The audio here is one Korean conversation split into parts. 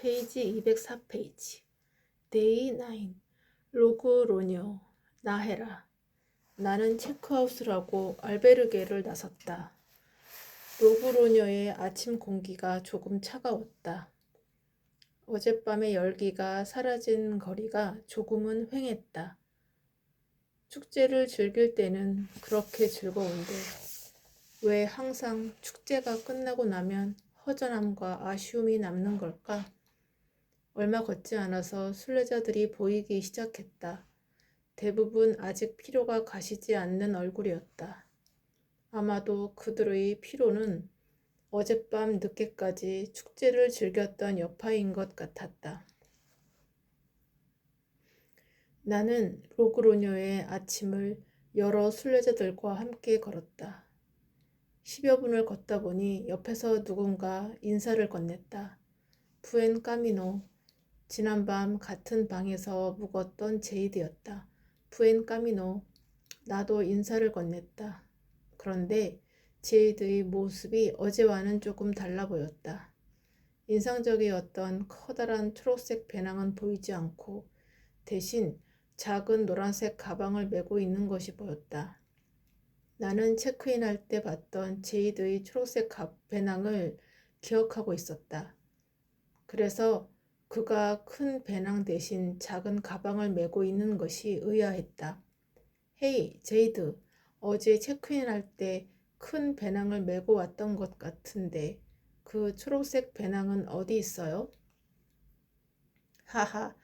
페이지 204페이지. 데이 9. 로그로뇨. 나해라. 나는 체크아웃을 알베르게를 나섰다. 로그로뇨의 아침 공기가 조금 차가웠다. 어젯밤의 열기가 사라진 거리가 조금은 휑했다. 축제를 즐길 때는 그렇게 즐거운데 왜 항상 축제가 끝나고 나면 허전함과 아쉬움이 남는 걸까? 얼마 걷지 않아서 순례자들이 보이기 시작했다. 대부분 아직 피로가 가시지 않는 얼굴이었다. 아마도 그들의 피로는 어젯밤 늦게까지 축제를 즐겼던 여파인 것 같았다. 나는 로그로뇨의 아침을 여러 순례자들과 함께 걸었다. 10여 분을 걷다 보니 옆에서 누군가 인사를 건넸다. 부엔 까미노. 지난밤 같은 방에서 묵었던 제이드였다. 부엔 까미노. 나도 인사를 건넸다. 그런데 제이드의 모습이 어제와는 조금 달라 보였다. 인상적이었던 커다란 초록색 배낭은 보이지 않고 대신 작은 노란색 가방을 메고 있는 것이 보였다. 나는 체크인할 때 봤던 제이드의 초록색 배낭을 기억하고 있었다. 그래서 그가 큰 배낭 대신 작은 가방을 메고 있는 것이 의아했다. 헤이, 제이드. 어제 체크인할 때 큰 배낭을 메고 왔던 것 같은데 그 초록색 배낭은 어디 있어요? 하하,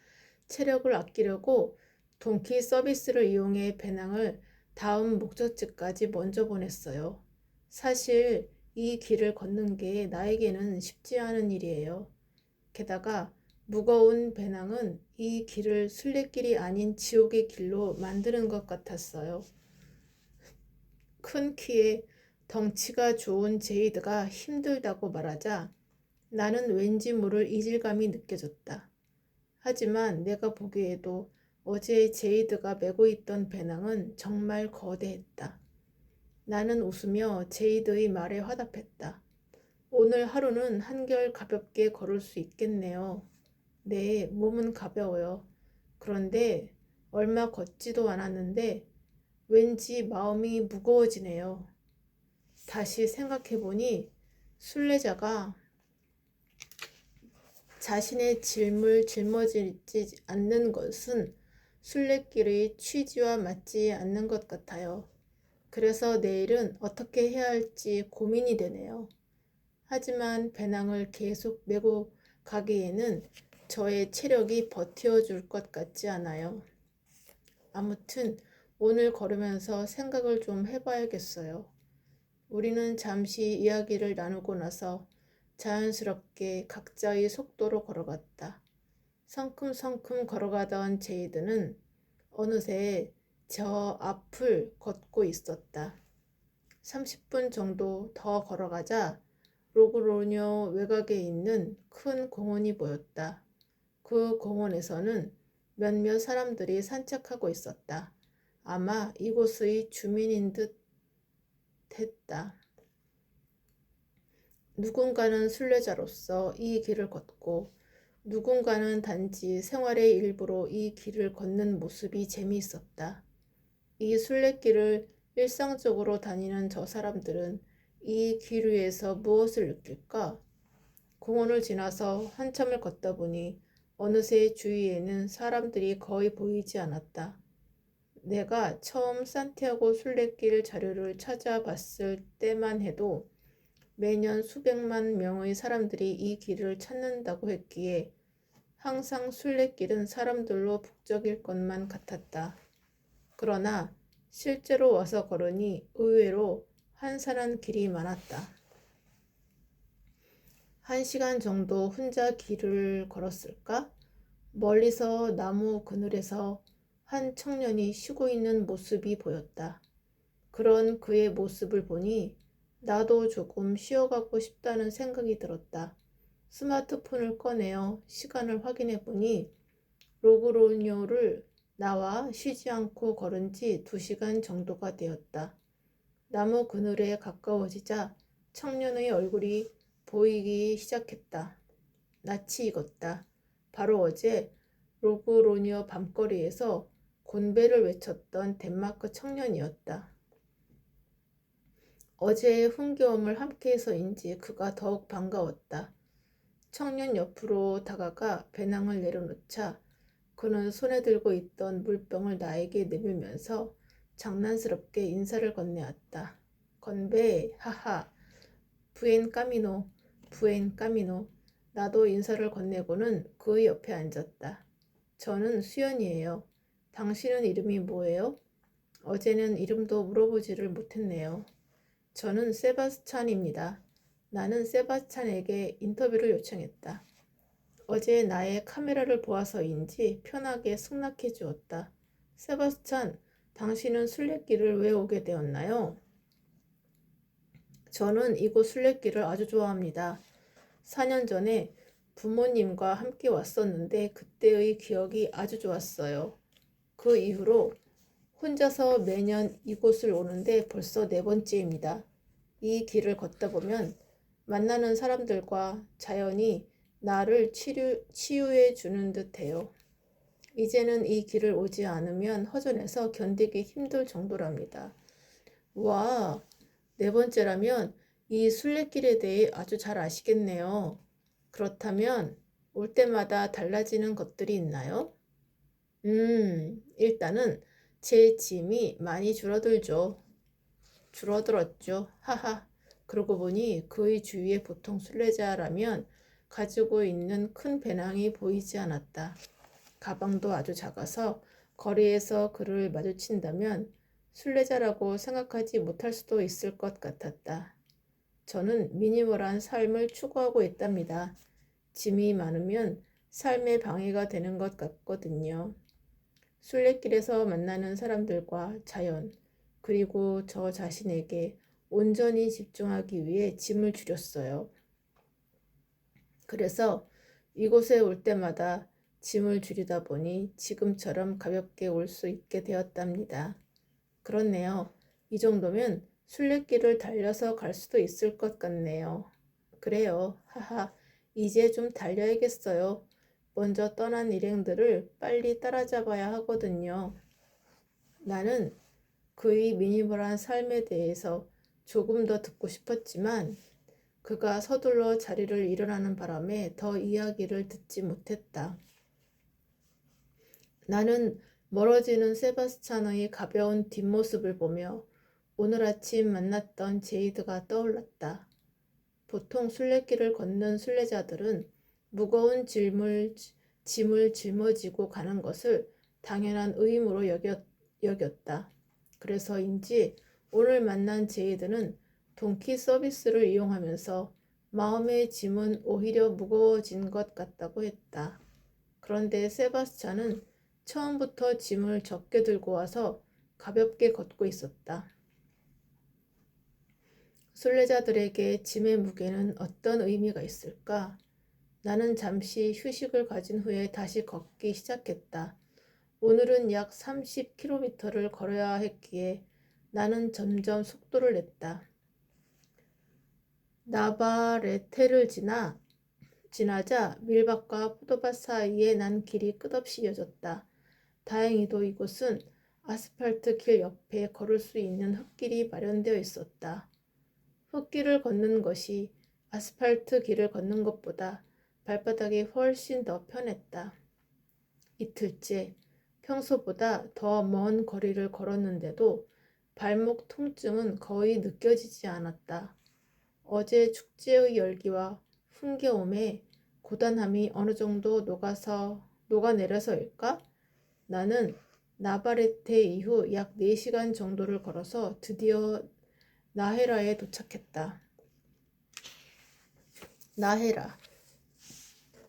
체력을 아끼려고 동키 서비스를 이용해 배낭을 다음 목적지까지 먼저 보냈어요. 사실 이 길을 걷는 게 나에게는 쉽지 않은 일이에요. 게다가 무거운 배낭은 이 길을 순례길이 아닌 지옥의 길로 만드는 것 같았어요. 큰 키에 덩치가 좋은 제이드가 힘들다고 말하자 나는 왠지 모를 이질감이 느껴졌다. 하지만 내가 보기에도 어제 제이드가 메고 있던 배낭은 정말 거대했다. 나는 웃으며 제이드의 말에 화답했다. 오늘 하루는 한결 가볍게 걸을 수 있겠네요. 네, 몸은 가벼워요. 그런데 얼마 걷지도 않았는데 왠지 마음이 무거워지네요. 다시 생각해보니 순례자가 자신의 짐을 짊어지지 않는 것은 순례길의 취지와 맞지 않는 것 같아요. 그래서 내일은 어떻게 해야 할지 고민이 되네요. 하지만 배낭을 계속 메고 가기에는 저의 체력이 버텨줄 것 같지 않아요. 아무튼 오늘 걸으면서 생각을 좀 해봐야겠어요. 우리는 잠시 이야기를 나누고 나서 자연스럽게 각자의 속도로 걸어갔다. 성큼성큼 걸어가던 제이드는 어느새 저 앞을 걷고 있었다. 30분 정도 더 걸어가자 로그로뇨 외곽에 있는 큰 공원이 보였다. 그 공원에서는 몇몇 사람들이 산책하고 있었다. 아마 이곳의 주민인 듯 했다. 누군가는 순례자로서 이 길을 걷고 누군가는 단지 생활의 일부로 이 길을 걷는 모습이 재미있었다. 이 순례길을 일상적으로 다니는 저 사람들은 이 길 위에서 무엇을 느낄까? 공원을 지나서 한참을 걷다 보니 어느새 주위에는 사람들이 거의 보이지 않았다. 내가 처음 산티아고 순례길 자료를 찾아봤을 때만 해도 매년 수백만 명의 사람들이 이 길을 찾는다고 했기에 항상 순례길은 사람들로 북적일 것만 같았다. 그러나 실제로 와서 걸으니 의외로 한산한 길이 많았다. 1시간 정도 혼자 길을 걸었을까? 멀리서 나무 그늘에서 한 청년이 쉬고 있는 모습이 보였다. 그런 그의 모습을 보니 나도 조금 쉬어가고 싶다는 생각이 들었다. 스마트폰을 꺼내어 시간을 확인해 보니 로그로뇨를 나와 쉬지 않고 걸은 지 2시간 정도가 되었다. 나무 그늘에 가까워지자 청년의 얼굴이 보이기 시작했다. 낯이 익었다. 바로 어제 로그로니어 밤거리에서 곤배를 외쳤던 덴마크 청년이었다. 어제의 흥겨움을 함께해서인지 그가 더욱 반가웠다. 청년 옆으로 다가가 배낭을 내려놓자 그는 손에 들고 있던 물병을 나에게 내밀면서 장난스럽게 인사를 건네었다. 건배, 하하, 부엔 까미노, 부엔 까미노. 나도 인사를 건네고는 그의 옆에 앉았다. 저는 수연이에요. 당신은 이름이 뭐예요? 어제는 이름도 물어보지를 못했네요. 저는 세바스찬입니다. 나는 세바스찬에게 인터뷰를 요청했다. 어제 나의 카메라를 보아서인지 편하게 승낙해 주었다. 세바스찬, 당신은 순례길을 왜 오게 되었나요? 저는 이곳 순례길을 아주 좋아합니다. 4년 전에 부모님과 함께 왔었는데 그때의 기억이 아주 좋았어요. 그 이후로 혼자서 매년 이곳을 오는데 벌써 4번째입니다. 이 길을 걷다 보면 만나는 사람들과 자연이 나를 치유해 주는 듯해요. 이제는 이 길을 오지 않으면 허전해서 견디기 힘들 정도랍니다. 와, 4번째라면 이 순례길에 대해 아주 잘 아시겠네요. 그렇다면 올 때마다 달라지는 것들이 있나요? 일단은 제 짐이 많이 줄어들었죠. 하하. 그러고 보니 그의 주위에 보통 순례자라면 가지고 있는 큰 배낭이 보이지 않았다. 가방도 아주 작아서 거리에서 그를 마주친다면 순례자라고 생각하지 못할 수도 있을 것 같았다. 저는 미니멀한 삶을 추구하고 있답니다. 짐이 많으면 삶에 방해가 되는 것 같거든요. 순례길에서 만나는 사람들과 자연, 그리고 저 자신에게 온전히 집중하기 위해 짐을 줄였어요. 그래서 이곳에 올 때마다 짐을 줄이다 보니 지금처럼 가볍게 올 수 있게 되었답니다. 그렇네요. 이 정도면 순례길을 달려서 갈 수도 있을 것 같네요. 그래요. 하하. 이제 좀 달려야겠어요. 먼저 떠난 일행들을 빨리 따라잡아야 하거든요. 나는 그의 미니멀한 삶에 대해서 조금 더 듣고 싶었지만 그가 서둘러 자리를 일어나는 바람에 더 이야기를 듣지 못했다. 나는 멀어지는 세바스찬의 가벼운 뒷모습을 보며 오늘 아침 만났던 제이드가 떠올랐다. 보통 순례길을 걷는 순례자들은 무거운 짐을 짊어지고 가는 것을 당연한 의무로 여겼다. 그래서인지 오늘 만난 제이드는 동키 서비스를 이용하면서 마음의 짐은 오히려 무거워진 것 같다고 했다. 그런데 세바스찬은 처음부터 짐을 적게 들고 와서 가볍게 걷고 있었다. 순례자들에게 짐의 무게는 어떤 의미가 있을까? 나는 잠시 휴식을 가진 후에 다시 걷기 시작했다. 오늘은 약 30km를 걸어야 했기에 나는 점점 속도를 냈다. 나바레테를 지나자 밀밭과 포도밭 사이에 난 길이 끝없이 이어졌다. 다행히도 이곳은 아스팔트 길 옆에 걸을 수 있는 흙길이 마련되어 있었다. 흙길을 걷는 것이 아스팔트 길을 걷는 것보다 발바닥이 훨씬 더 편했다. 이틀째, 평소보다 더 먼 거리를 걸었는데도 발목 통증은 거의 느껴지지 않았다. 어제 축제의 열기와 흥겨움에 고단함이 어느 정도 녹아내려서일까? 나는 나바레테 이후 약 4시간 정도를 걸어서 드디어 나헤라에 도착했다. 나헤라,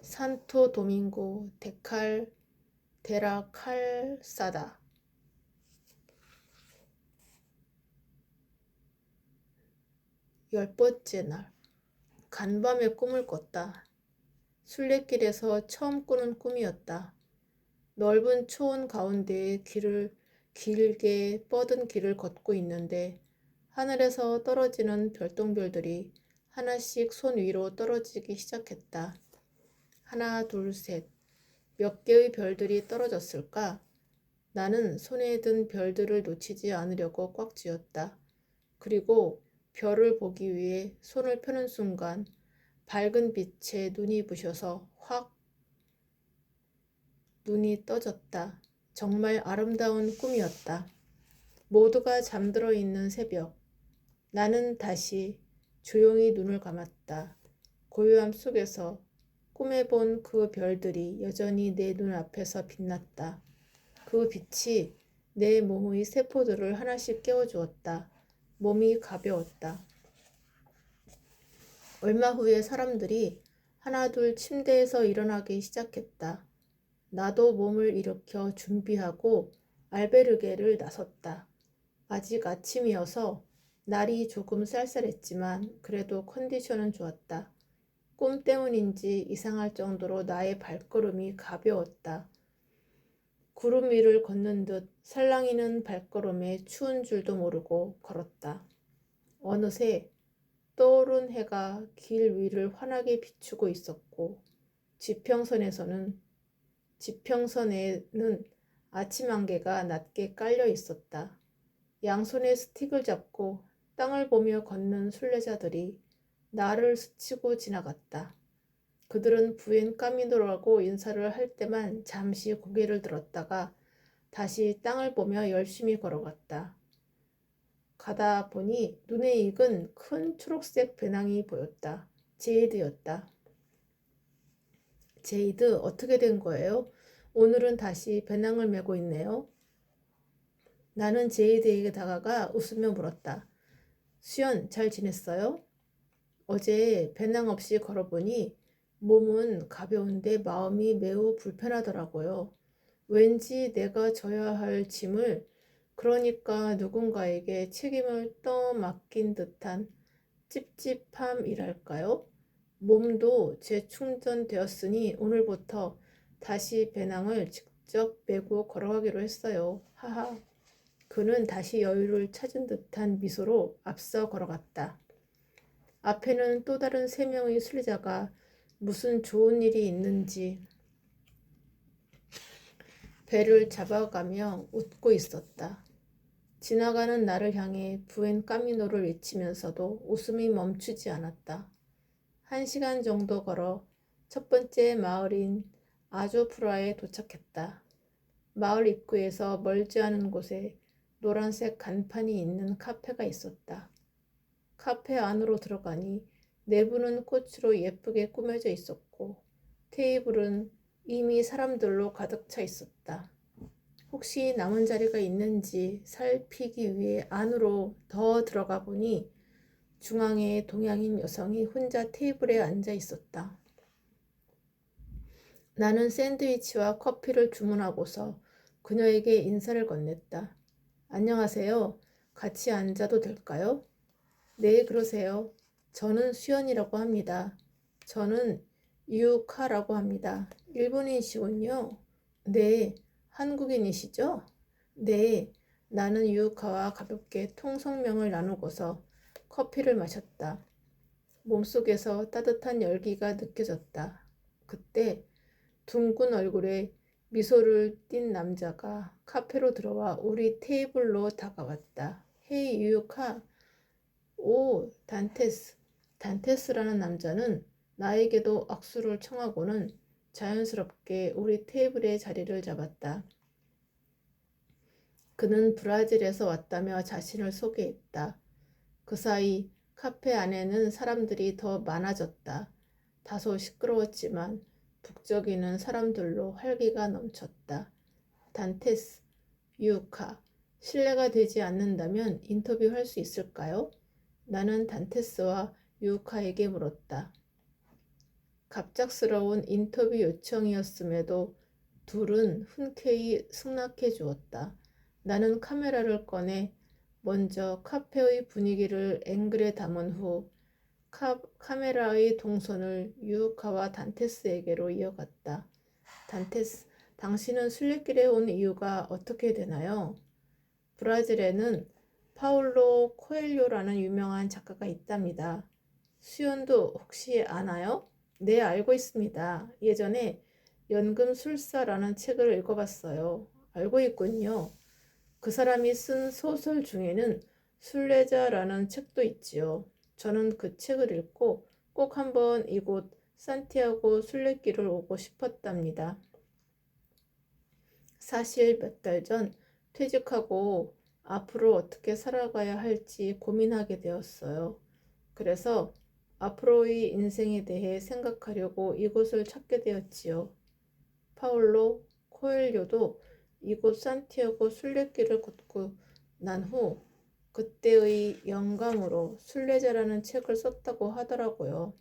산토 도밍고 데라 칼사다. 10번째 날, 간밤에 꿈을 꿨다. 순례길에서 처음 꾸는 꿈이었다. 넓은 초원 가운데에 길게 뻗은 길을 걷고 있는데 하늘에서 떨어지는 별똥별들이 하나씩 손 위로 떨어지기 시작했다. 하나, 둘, 셋. 몇 개의 별들이 떨어졌을까? 나는 손에 든 별들을 놓치지 않으려고 꽉 쥐었다. 그리고 별을 보기 위해 손을 펴는 순간 밝은 빛에 눈이 부셔서 확 눈이 떠졌다. 정말 아름다운 꿈이었다. 모두가 잠들어 있는 새벽. 나는 다시 조용히 눈을 감았다. 고요함 속에서 꿈에 본 그 별들이 여전히 내 눈앞에서 빛났다. 그 빛이 내 몸의 세포들을 하나씩 깨워주었다. 몸이 가벼웠다. 얼마 후에 사람들이 하나둘 침대에서 일어나기 시작했다. 나도 몸을 일으켜 준비하고 알베르게를 나섰다. 아직 아침이어서 날이 조금 쌀쌀했지만 그래도 컨디션은 좋았다. 꿈 때문인지 이상할 정도로 나의 발걸음이 가벼웠다. 구름 위를 걷는 듯 살랑이는 발걸음에 추운 줄도 모르고 걸었다. 어느새 떠오른 해가 길 위를 환하게 비추고 있었고 지평선에는 아침 안개가 낮게 깔려 있었다. 양손에 스틱을 잡고 땅을 보며 걷는 순례자들이 나를 스치고 지나갔다. 그들은 부엔 까미노라고 인사를 할 때만 잠시 고개를 들었다가 다시 땅을 보며 열심히 걸어갔다. 가다 보니 눈에 익은 큰 초록색 배낭이 보였다. 제이드였다. 제이드, 어떻게 된 거예요? 오늘은 다시 배낭을 메고 있네요. 나는 제이드에게 다가가 웃으며 물었다. 수연, 잘 지냈어요? 어제 배낭 없이 걸어보니 몸은 가벼운데 마음이 매우 불편하더라고요. 왠지 내가 져야 할 짐을, 그러니까 누군가에게 책임을 떠맡긴 듯한 찝찝함이랄까요? 몸도 재충전되었으니 오늘부터 다시 배낭을 직접 메고 걸어가기로 했어요. 하하. 그는 다시 여유를 찾은 듯한 미소로 앞서 걸어갔다. 앞에는 또 다른 3명의 순례자가 무슨 좋은 일이 있는지 배를 잡아가며 웃고 있었다. 지나가는 나를 향해 부엔 까미노를 외치면서도 웃음이 멈추지 않았다. 1시간 정도 걸어 첫 번째 마을인 아조프라에 도착했다. 마을 입구에서 멀지 않은 곳에 노란색 간판이 있는 카페가 있었다. 카페 안으로 들어가니 내부는 꽃으로 예쁘게 꾸며져 있었고 테이블은 이미 사람들로 가득 차 있었다. 혹시 남은 자리가 있는지 살피기 위해 안으로 더 들어가 보니 중앙에 동양인 여성이 혼자 테이블에 앉아 있었다. 나는 샌드위치와 커피를 주문하고서 그녀에게 인사를 건넸다. 안녕하세요. 같이 앉아도 될까요? 네, 그러세요. 저는 수연이라고 합니다. 저는 유카라고 합니다. 일본인이시군요. 네, 한국인이시죠? 네, 나는 유카와 가볍게 통성명을 나누고서 커피를 마셨다. 몸속에서 따뜻한 열기가 느껴졌다. 그때 둥근 얼굴에 미소를 띤 남자가 카페로 들어와 우리 테이블로 다가왔다. 헤이 유카. 오, 단테스. 단테스라는 남자는 나에게도 악수를 청하고는 자연스럽게 우리 테이블에 자리를 잡았다. 그는 브라질에서 왔다며 자신을 소개했다. 그 사이 카페 안에는 사람들이 더 많아졌다. 다소 시끄러웠지만 북적이는 사람들로 활기가 넘쳤다. 단테스, 유카, 실례가 되지 않는다면 인터뷰할 수 있을까요? 나는 단테스와 유카에게 물었다. 갑작스러운 인터뷰 요청이었음에도 둘은 흔쾌히 승낙해 주었다. 나는 카메라를 꺼내 먼저 카페의 분위기를 앵글에 담은 후 카메라의 동선을 유카와 단테스에게로 이어갔다. 단테스, 당신은 순례길에 온 이유가 어떻게 되나요? 브라질에는 파울로 코엘료라는 유명한 작가가 있답니다. 수연도 혹시 아나요? 네, 알고 있습니다. 예전에 연금술사라는 책을 읽어봤어요. 알고 있군요. 그 사람이 쓴 소설 중에는 순례자라는 책도 있지요. 저는 그 책을 읽고 꼭 한번 이곳 산티아고 순례길을 오고 싶었답니다. 사실 몇 달 전 퇴직하고 앞으로 어떻게 살아가야 할지 고민하게 되었어요. 그래서 앞으로의 인생에 대해 생각하려고 이곳을 찾게 되었지요. 파울로 코엘료도 이곳 산티아고 순례길을 걷고 난 후 그때의 영감으로 순례자라는 책을 썼다고 하더라고요.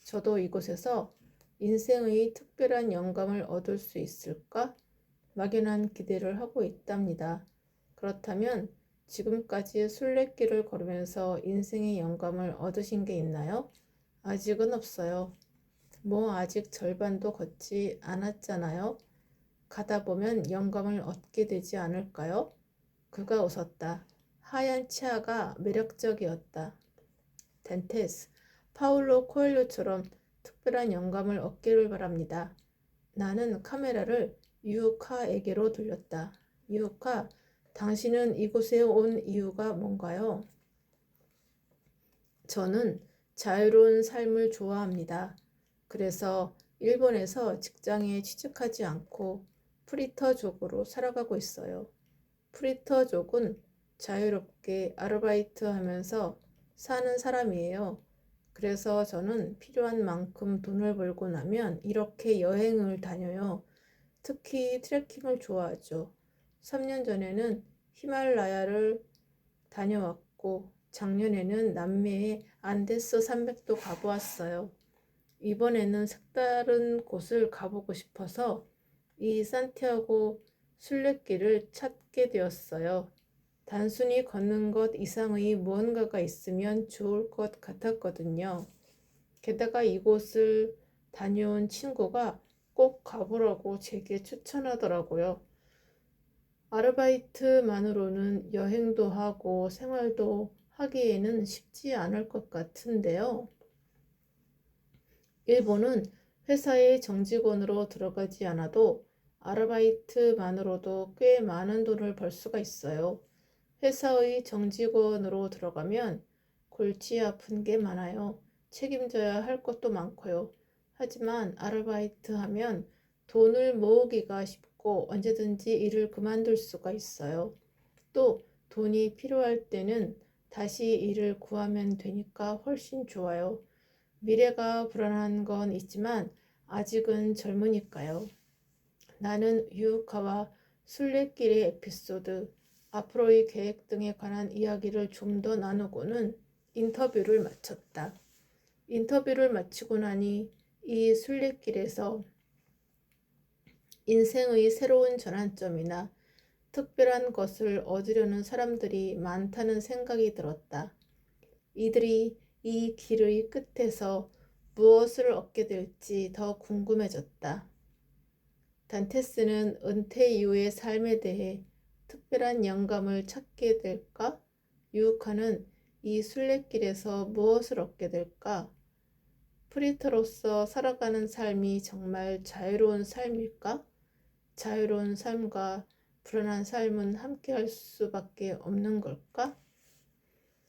저도 이곳에서 인생의 특별한 영감을 얻을 수 있을까? 막연한 기대를 하고 있답니다. 그렇다면 지금까지 순례길을 걸으면서 인생의 영감을 얻으신 게 있나요? 아직은 없어요. 뭐 아직 절반도 걷지 않았잖아요. 가다 보면 영감을 얻게 되지 않을까요? 그가 웃었다. 하얀 치아가 매력적이었다. 덴테스, 파울로 코엘료처럼 특별한 영감을 얻기를 바랍니다. 나는 카메라를 유카에게로 돌렸다. 유카, 당신은 이곳에 온 이유가 뭔가요? 저는 자유로운 삶을 좋아합니다. 그래서 일본에서 직장에 취직하지 않고 프리터족으로 살아가고 있어요. 프리터족은 자유롭게 아르바이트 하면서 사는 사람이에요. 그래서 저는 필요한 만큼 돈을 벌고 나면 이렇게 여행을 다녀요. 특히 트레킹을 좋아하죠. 3년 전에는 히말라야를 다녀왔고 작년에는 남미의 안데스 산맥도 가보았어요. 이번에는 색다른 곳을 가보고 싶어서 이 산티아고 순례길을 찾게 되었어요. 단순히 걷는 것 이상의 무언가가 있으면 좋을 것 같았거든요. 게다가 이곳을 다녀온 친구가 꼭 가보라고 제게 추천하더라고요. 아르바이트만으로는 여행도 하고 생활도 하기에는 쉽지 않을 것 같은데요. 일본은 회사의 정직원으로 들어가지 않아도 아르바이트만으로도 꽤 많은 돈을 벌 수가 있어요. 회사의 정직원으로 들어가면 골치 아픈 게 많아요. 책임져야 할 것도 많고요. 하지만 아르바이트 하면 돈을 모으기가 쉽고 언제든지 일을 그만둘 수가 있어요. 또 돈이 필요할 때는 다시 일을 구하면 되니까 훨씬 좋아요. 미래가 불안한 건 있지만 아직은 젊으니까요. 나는 유카와 순례길의 에피소드, 앞으로의 계획 등에 관한 이야기를 좀 더 나누고는 인터뷰를 마쳤다. 인터뷰를 마치고 나니 이 순례길에서 인생의 새로운 전환점이나 특별한 것을 얻으려는 사람들이 많다는 생각이 들었다. 이들이 이 길의 끝에서 무엇을 얻게 될지 더 궁금해졌다. 단테스는 은퇴 이후의 삶에 대해 특별한 영감을 찾게 될까? 유카는 이 순례길에서 무엇을 얻게 될까? 프리터로서 살아가는 삶이 정말 자유로운 삶일까? 자유로운 삶과 불안한 삶은 함께할 수밖에 없는 걸까?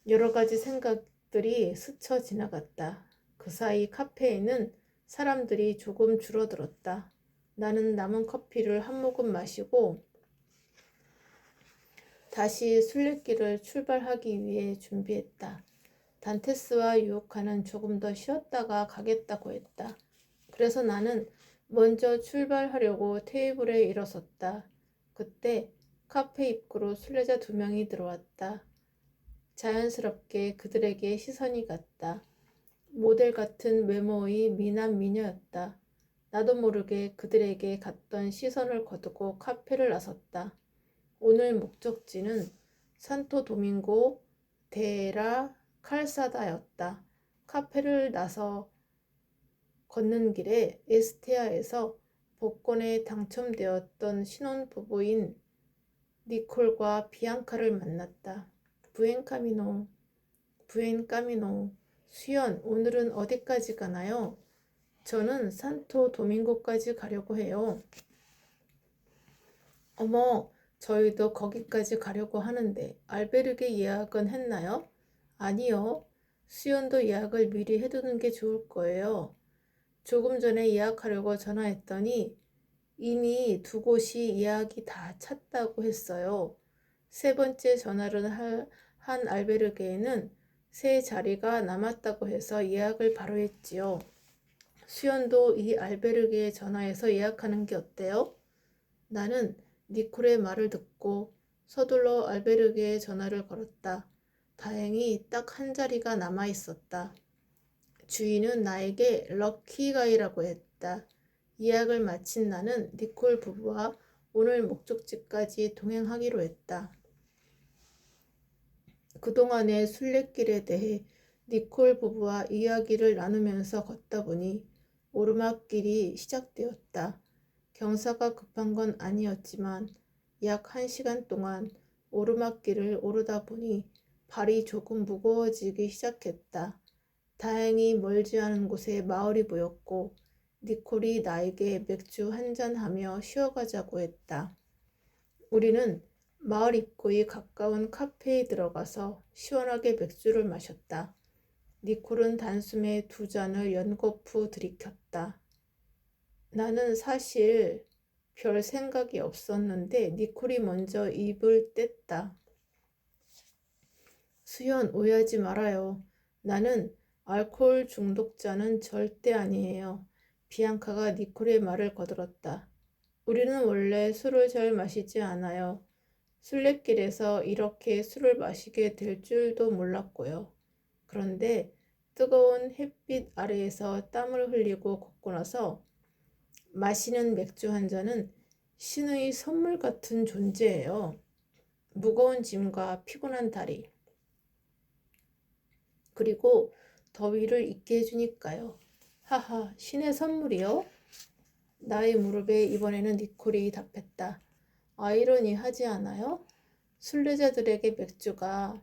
여러 가지 생각들이 스쳐 지나갔다. 그 사이 카페에는 사람들이 조금 줄어들었다. 나는 남은 커피를 한 모금 마시고 다시 순례길을 출발하기 위해 준비했다. 단테스와 유오카는 조금 더 쉬었다가 가겠다고 했다. 그래서 나는 먼저 출발하려고 테이블에 일어섰다. 그때 카페 입구로 순례자 2명이 들어왔다. 자연스럽게 그들에게 시선이 갔다. 모델 같은 외모의 미남 미녀였다. 나도 모르게 그들에게 갔던 시선을 거두고 카페를 나섰다. 오늘 목적지는 산토 도밍고 데라 칼사다였다. 카페를 나서 걷는 길에 에스테아에서 복권에 당첨되었던 신혼부부인 니콜과 비앙카를 만났다. 부엔카미노, 수연, 오늘은 어디까지 가나요? 저는 산토 도밍고까지 가려고 해요. 어머, 저희도 거기까지 가려고 하는데 알베르게 예약은 했나요? 아니요. 수연도 예약을 미리 해두는 게 좋을 거예요. 조금 전에 예약하려고 전화했더니 이미 두 곳이 예약이 다 찼다고 했어요. 세 번째 전화를 한 알베르게에는 세 자리가 남았다고 해서 예약을 바로 했지요. 수연도 이 알베르게에 전화해서 예약하는 게 어때요? 나는 니콜의 말을 듣고 서둘러 알베르게에 전화를 걸었다. 다행히 딱 한 자리가 남아 있었다. 주인은 나에게 럭키가이라고 했다. 예약을 마친 나는 니콜 부부와 오늘 목적지까지 동행하기로 했다. 그동안의 순례길에 대해 니콜 부부와 이야기를 나누면서 걷다 보니 오르막길이 시작되었다. 경사가 급한 건 아니었지만 약 1시간 동안 오르막길을 오르다 보니 발이 조금 무거워지기 시작했다. 다행히 멀지 않은 곳에 마을이 보였고 니콜이 나에게 맥주 한잔 하며 쉬어가자고 했다. 우리는 마을 입구에 가까운 카페에 들어가서 시원하게 맥주를 마셨다. 니콜은 단숨에 2잔을 연거푸 들이켰다. 나는 사실 별 생각이 없었는데 니콜이 먼저 입을 뗐다. 수연, 오해하지 말아요. 나는 알코올 중독자는 절대 아니에요. 비앙카가 니콜의 말을 거들었다. 우리는 원래 술을 잘 마시지 않아요. 순례길에서 이렇게 술을 마시게 될 줄도 몰랐고요. 그런데 뜨거운 햇빛 아래에서 땀을 흘리고 걷고 나서 마시는 맥주 한 잔은 신의 선물 같은 존재예요. 무거운 짐과 피곤한 다리, 그리고 더위를 잊게 해주니까요. 하하, 신의 선물이요? 나의 무릎에 이번에는 니콜이 답했다. 아이러니하지 않아요? 순례자들에게 맥주가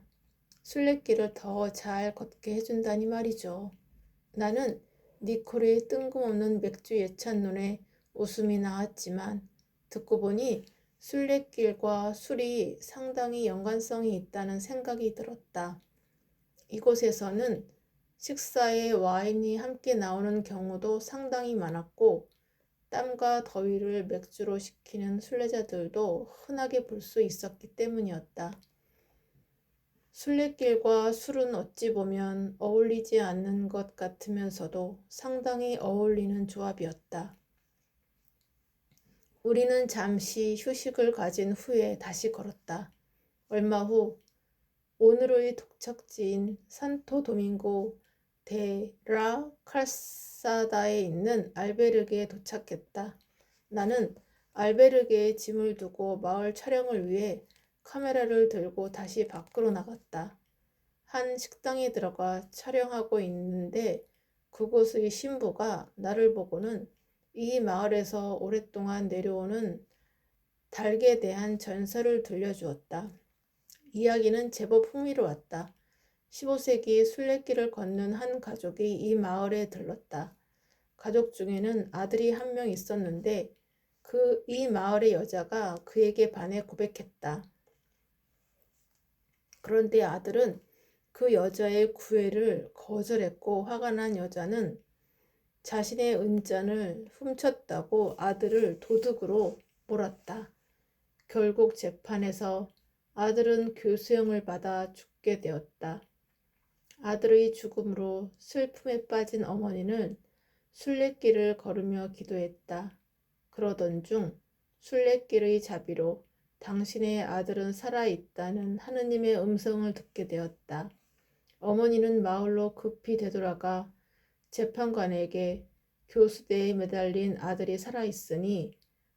순례길을 더 잘 걷게 해준다니 말이죠. 나는 니콜의 뜬금없는 맥주 예찬 눈에 웃음이 나왔지만 듣고 보니 순례길과 술이 상당히 연관성이 있다는 생각이 들었다. 이곳에서는 식사에 와인이 함께 나오는 경우도 상당히 많았고 땀과 더위를 맥주로 식히는 순례자들도 흔하게 볼 수 있었기 때문이었다. 순례길과 술은 어찌 보면 어울리지 않는 것 같으면서도 상당히 어울리는 조합이었다. 우리는 잠시 휴식을 가진 후에 다시 걸었다. 얼마 후 오늘의 도착지인 산토 도밍고 데 라 칼사다에 있는 알베르게에 도착했다. 나는 알베르게에 짐을 두고 마을 촬영을 위해 카메라를 들고 다시 밖으로 나갔다. 한 식당에 들어가 촬영하고 있는데 그곳의 신부가 나를 보고는 이 마을에서 오랫동안 내려오는 닭에 대한 전설을 들려주었다. 이야기는 제법 흥미로웠다. 15세기 순례길을 걷는 한 가족이 이 마을에 들렀다. 가족 중에는 아들이 한 명 있었는데 이 마을의 여자가 그에게 반해 고백했다. 그런데 아들은 그 여자의 구애를 거절했고 화가 난 여자는 자신의 은잔을 훔쳤다고 아들을 도둑으로 몰았다. 결국 재판에서 아들은 교수형을 받아 죽게 되었다. 아들의 죽음으로 슬픔에 빠진 어머니는 순례길을 걸으며 기도했다. 그러던 중 순례길의 자비로 당신의 아들은 살아있다는 하느님의 음성을 듣게 되었다. 어머니는 마을로 급히 되돌아가 재판관에게 교수대에 매달린 아들이 살아있으니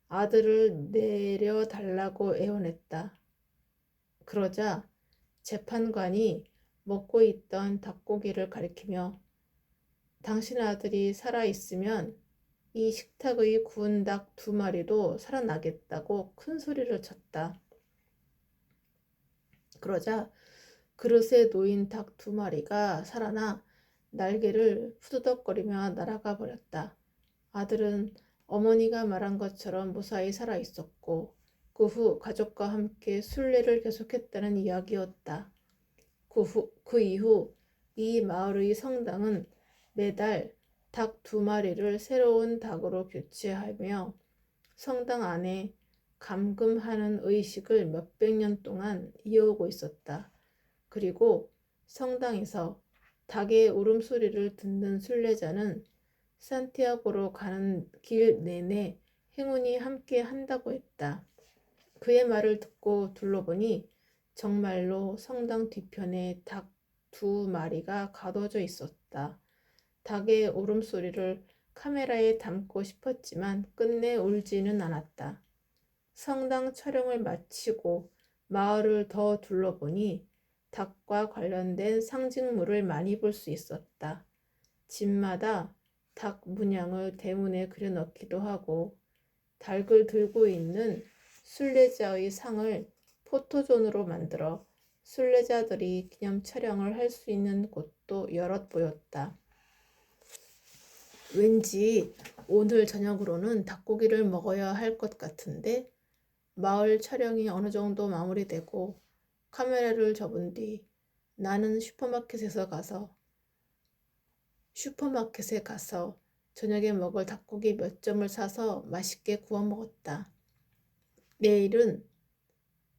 아들을 내려달라고 애원했다. 그러자 재판관이 먹고 있던 닭고기를 가리키며 당신 아들이 살아있으면 이 식탁의 구운 닭 2마리도 살아나겠다고 큰 소리를 쳤다. 그러자 그릇에 놓인 닭 2마리가 살아나 날개를 푸드덕거리며 날아가 버렸다. 아들은 어머니가 말한 것처럼 무사히 살아 있었고 그 후 가족과 함께 순례를 계속했다는 이야기였다. 그 이후 이 마을의 성당은 매달 닭 2마리를 새로운 닭으로 교체하며 성당 안에 감금하는 의식을 몇백 년 동안 이어오고 있었다. 그리고 성당에서 닭의 울음소리를 듣는 순례자는 산티아고로 가는 길 내내 행운이 함께 한다고 했다. 그의 말을 듣고 둘러보니 정말로 성당 뒤편에 닭 2마리가 가둬져 있었다. 닭의 울음소리를 카메라에 담고 싶었지만 끝내 울지는 않았다. 성당 촬영을 마치고 마을을 더 둘러보니 닭과 관련된 상징물을 많이 볼 수 있었다. 집마다 닭 문양을 대문에 그려넣기도 하고 닭을 들고 있는 순례자의 상을 포토존으로 만들어 순례자들이 기념 촬영을 할 수 있는 곳도 여럿 보였다. 왠지 오늘 저녁으로는 닭고기를 먹어야 할 것 같은데 마을 촬영이 어느 정도 마무리되고 카메라를 접은 뒤 나는 슈퍼마켓에 가서 저녁에 먹을 닭고기 몇 점을 사서 맛있게 구워 먹었다. 내일은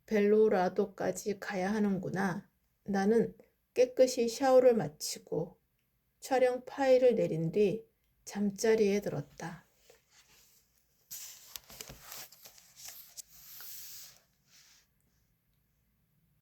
벨로라도까지 가야 하는구나. 나는 깨끗이 샤워를 마치고 촬영 파일을 내린 뒤 잠자리에 들었다.